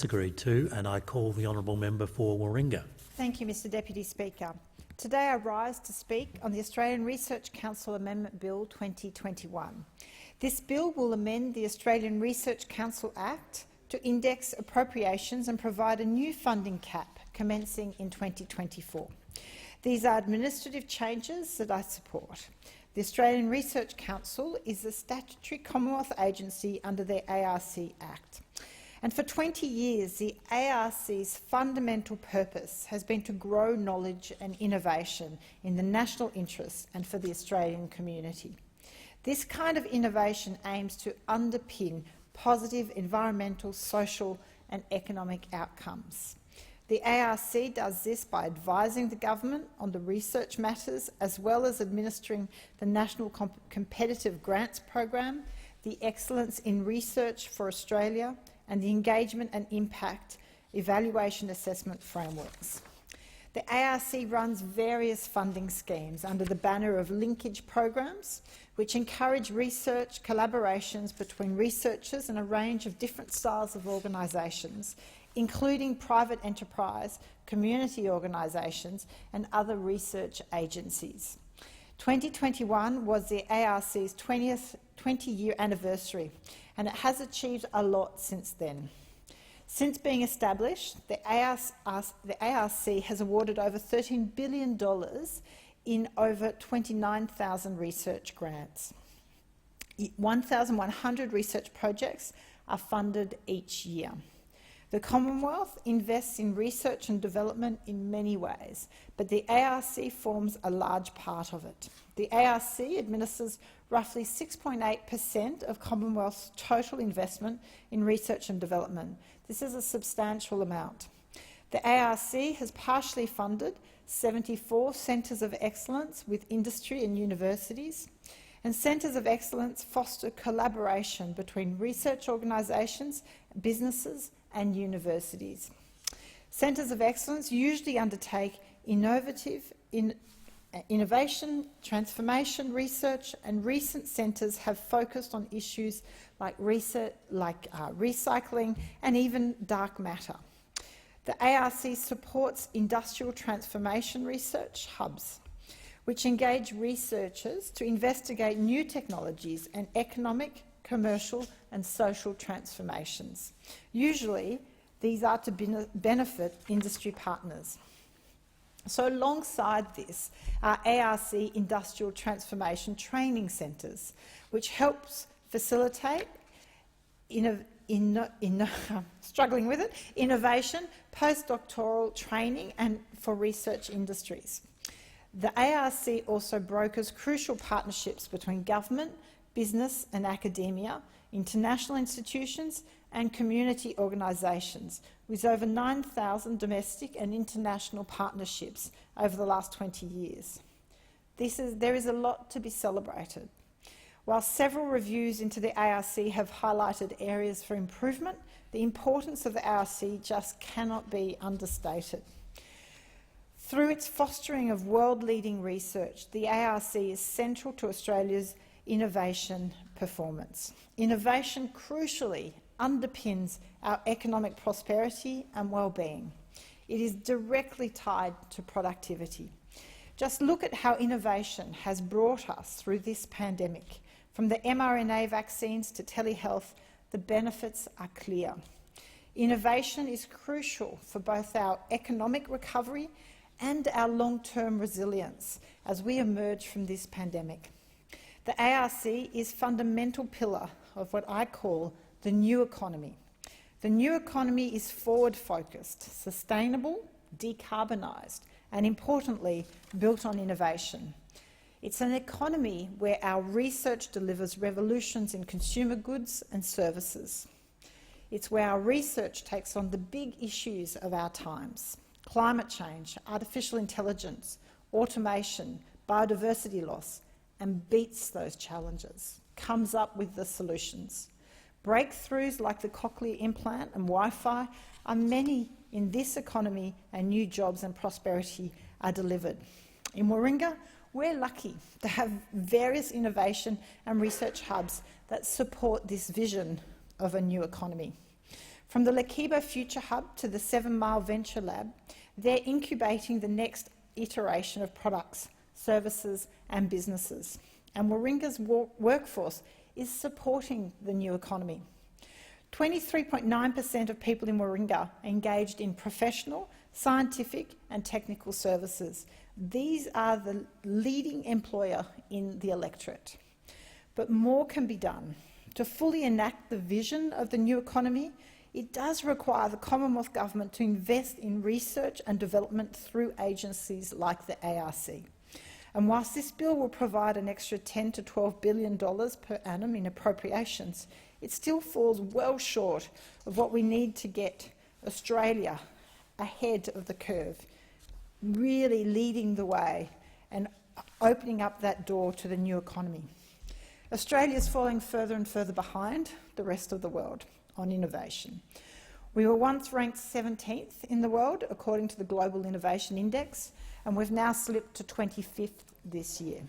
Agreed to, and I call the honourable member for Warringah. Thank you, Mr Deputy Speaker. Today I rise to speak on the Australian Research Council Amendment Bill 2021. This bill will amend the Australian Research Council Act to index appropriations and provide a new funding cap commencing in 2024. These are administrative changes that I support. The Australian Research Council is a statutory Commonwealth agency under the ARC Act. And for 20 years, the ARC's fundamental purpose has been to grow knowledge and innovation in the national interest and for the Australian community. This kind of innovation aims to underpin positive environmental, social and economic outcomes. The ARC does this by advising the government on the research matters, as well as administering the National Competitive Grants Program, the Excellence in Research for Australia, and the Engagement and Impact Evaluation Assessment Frameworks. The ARC runs various funding schemes under the banner of linkage programs, which encourage research collaborations between researchers and a range of different styles of organisations, including private enterprise, community organisations and other research agencies. 2021 was the ARC's 20-year anniversary, and it has achieved a lot since then. Since being established, the ARC has awarded over $13 billion in over 29,000 research grants. 1,100 research projects are funded each year. The Commonwealth invests in research and development in many ways, but the ARC forms a large part of it. The ARC administers roughly 6.8% of Commonwealth's total investment in research and development. This is a substantial amount. The ARC has partially funded 74 centres of excellence with industry and universities, and centres of excellence foster collaboration between research organisations, businesses and universities. Centres of excellence usually undertake innovation, transformation research, and recent centres have focused on issues like recycling and even dark matter. The ARC supports industrial transformation research hubs, which engage researchers to investigate new technologies and economic, commercial and social transformations. Usually, these are to benefit industry partners. So alongside this are ARC industrial transformation training centres, which helps facilitate innovation, postdoctoral training and for research industries. The ARC also brokers crucial partnerships between government, business and academia, international institutions and community organisations, with over 9,000 domestic and international partnerships over the last 20 years. There is a lot to be celebrated. While several reviews into the ARC have highlighted areas for improvement, the importance of the ARC just cannot be understated. Through its fostering of world-leading research, the ARC is central to Australia's innovation performance. Innovation crucially underpins our economic prosperity and well-being. It is directly tied to productivity. Just look at how innovation has brought us through this pandemic. From the mRNA vaccines to telehealth, the benefits are clear. Innovation is crucial for both our economic recovery and our long-term resilience as we emerge from this pandemic. The ARC is a fundamental pillar of what I call the new economy. The new economy is forward-focused, sustainable, decarbonised, and importantly, built on innovation. It's an economy where our research delivers revolutions in consumer goods and services. It's where our research takes on the big issues of our times: climate change, artificial intelligence, automation, biodiversity loss, and beats those challenges, comes up with the solutions. Breakthroughs like the cochlear implant and Wi-Fi are many in this economy, and new jobs and prosperity are delivered. In Warringah, we're lucky to have various innovation and research hubs that support this vision of a new economy. From the Lakibo Future Hub to the 7 Mile Venture Lab, they're incubating the next iteration of products, services and businesses. And Warringa's workforce is supporting the new economy. 23.9% of people in Warringa are engaged in professional, scientific and technical services. These are the leading employer in the electorate. But more can be done. To fully enact the vision of the new economy, it does require the Commonwealth Government to invest in research and development through agencies like the ARC. And whilst this bill will provide an extra $10 to $12 billion per annum in appropriations, it still falls well short of what we need to get Australia ahead of the curve, really leading the way and opening up that door to the new economy. Australia is falling further and further behind the rest of the world on innovation. We were once ranked 17th in the world according to the Global Innovation Index, and we've now slipped to 25th this year.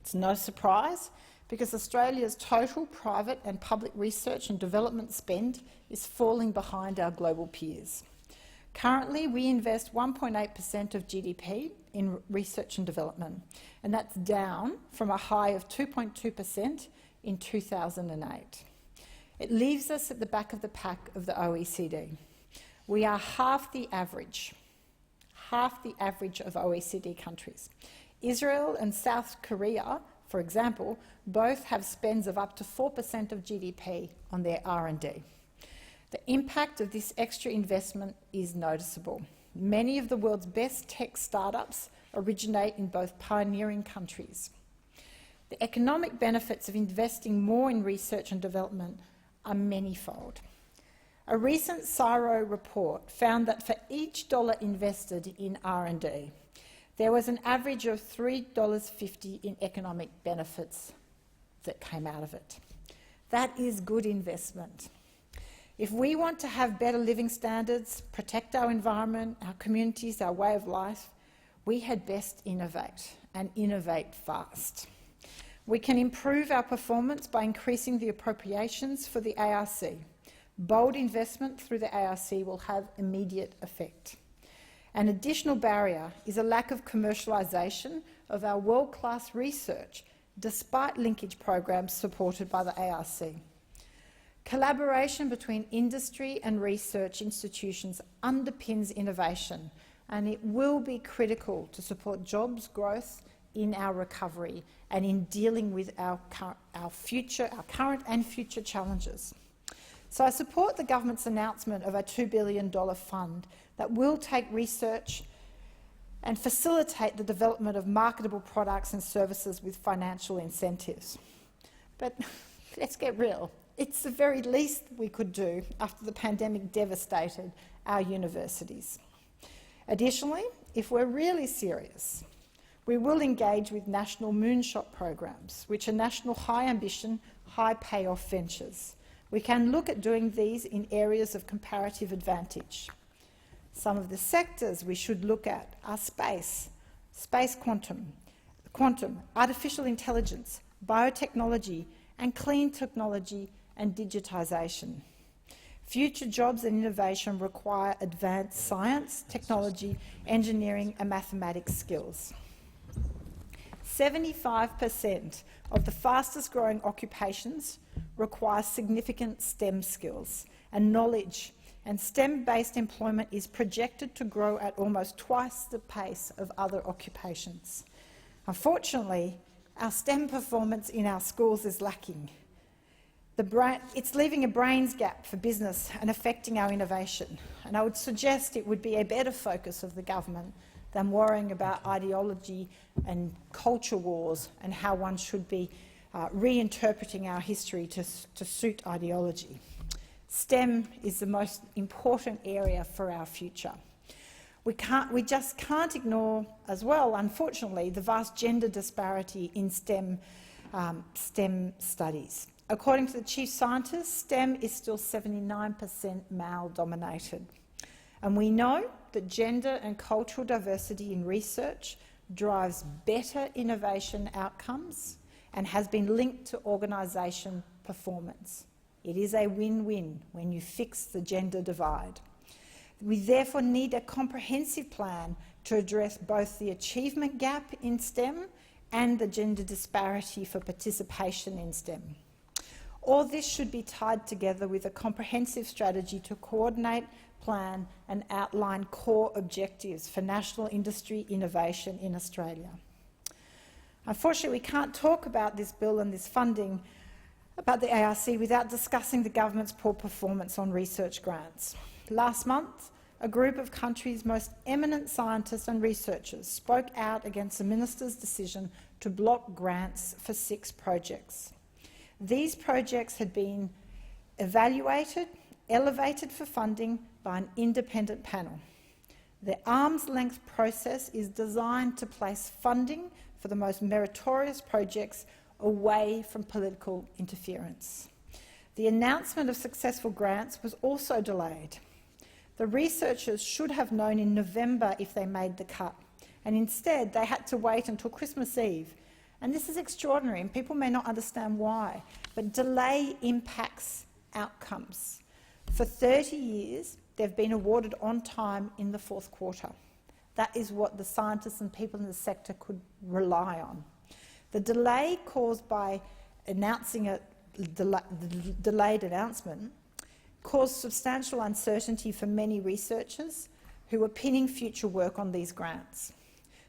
It's no surprise because Australia's total private and public research and development spend is falling behind our global peers. Currently, we invest 1.8% of GDP in research and development, and that's down from a high of 2.2% in 2008. It leaves us at the back of the pack of the OECD. We are half the average of OECD countries. Israel and South Korea, for example, both have spends of up to 4% of GDP on their R&D. The impact of this extra investment is noticeable. Many of the world's best tech startups originate in both pioneering countries. The economic benefits of investing more in research and development are manifold. A recent CSIRO report found that for each dollar invested in R&D, there was an average of $3.50 in economic benefits that came out of it. That is good investment. If we want to have better living standards, protect our environment, our communities, our way of life, we had best innovate, and innovate fast. We can improve our performance by increasing the appropriations for the ARC. Bold investment through the ARC will have immediate effect. An additional barrier is a lack of commercialisation of our world-class research, despite linkage programs supported by the ARC. Collaboration between industry and research institutions underpins innovation, and it will be critical to support jobs growth in our recovery and in dealing with our current and future challenges. So I support the government's announcement of a $2 billion fund that will take research and facilitate the development of marketable products and services with financial incentives. But let's get real. It's the very least we could do after the pandemic devastated our universities. Additionally, if we're really serious, we will engage with national moonshot programs, which are national high-ambition, high-payoff ventures. We can look at doing these in areas of comparative advantage. Some of the sectors we should look at are space quantum, artificial intelligence, biotechnology, and clean technology and digitisation. Future jobs and innovation require advanced science, technology, engineering and mathematics skills. 75% of the fastest growing occupations require significant STEM skills and knowledge, and STEM-based employment is projected to grow at almost twice the pace of other occupations. Unfortunately, our STEM performance in our schools is lacking. It's leaving a brains gap for business and affecting our innovation, and I would suggest it would be a better focus of the government than worrying about ideology and culture wars and how one should be reinterpreting our history to suit ideology. STEM is the most important area for our future. We just can't ignore as well, unfortunately, the vast gender disparity in STEM studies. According to the chief scientist, STEM is still 79% male-dominated. And we know that gender and cultural diversity in research drives better innovation outcomes and has been linked to organisation performance. It is a win-win when you fix the gender divide. We therefore need a comprehensive plan to address both the achievement gap in STEM and the gender disparity for participation in STEM. All this should be tied together with a comprehensive strategy to coordinate, plan and outline core objectives for national industry innovation in Australia. Unfortunately, we can't talk about this bill and this funding about the ARC without discussing the government's poor performance on research grants. Last month, a group of country's most eminent scientists and researchers spoke out against the minister's decision to block grants for 6 projects. These projects had been evaluated, elevated for funding by an independent panel. The arm's-length process is designed to place funding for the most meritorious projects away from political interference. The announcement of successful grants was also delayed. The researchers should have known in November if they made the cut, and instead they had to wait until Christmas Eve. And this is extraordinary, and people may not understand why, but delay impacts outcomes. For 30 years, they've been awarded on time in the 4th quarter. That is what the scientists and people in the sector could rely on. The delay caused by announcing a delayed announcement caused substantial uncertainty for many researchers who were pinning future work on these grants.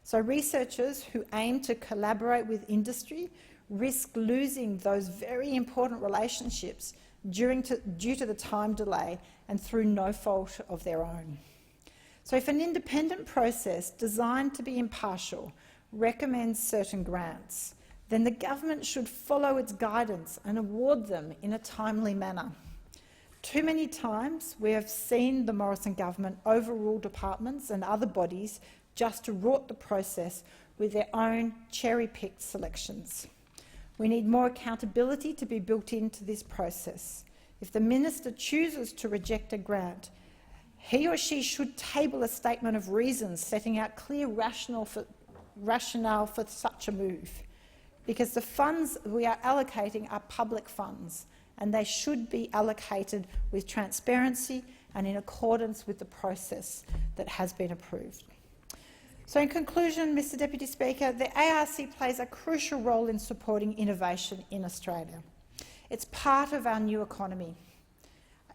So researchers who aim to collaborate with industry risk losing those very important relationships due to the time delay and through no fault of their own. So if an independent process designed to be impartial recommends certain grants, then the government should follow its guidance and award them in a timely manner. Too many times we have seen the Morrison government overrule departments and other bodies just to rort the process with their own cherry-picked selections. We need more accountability to be built into this process. If the minister chooses to reject a grant, he or she should table a statement of reasons setting out clear rationale for such a move, because the funds we are allocating are public funds and they should be allocated with transparency and in accordance with the process that has been approved. So in conclusion, Mr Deputy Speaker, the ARC plays a crucial role in supporting innovation in Australia. It's part of our new economy.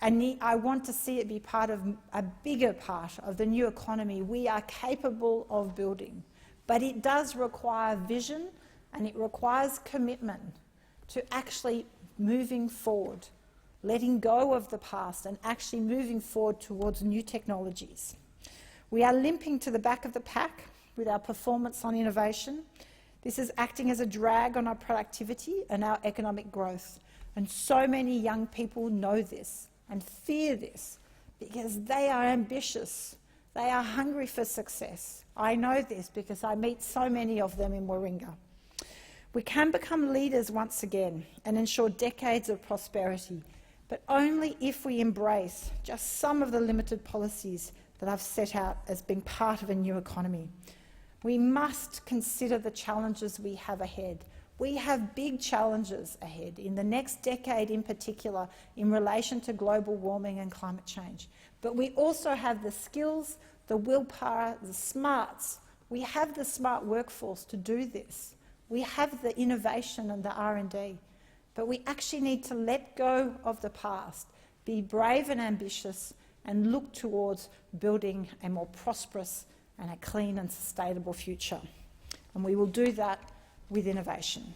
And I want to see it be part of a bigger part of the new economy we are capable of building. But it does require vision and it requires commitment to actually moving forward, letting go of the past and actually moving forward towards new technologies. We are limping to the back of the pack with our performance on innovation. This is acting as a drag on our productivity and our economic growth. And so many young people know this and fear this because they are ambitious. They are hungry for success. I know this because I meet so many of them in Warringah. We can become leaders once again and ensure decades of prosperity, but only if we embrace just some of the limited policies that I've set out as being part of a new economy. We must consider the challenges we have ahead. We have big challenges ahead in the next decade in particular in relation to global warming and climate change. But we also have the skills, the willpower, the smarts. We have the smart workforce to do this. We have the innovation and the R&D. But we actually need to let go of the past, be brave and ambitious, and look towards building a more prosperous and a clean and sustainable future. And we will do that with innovation.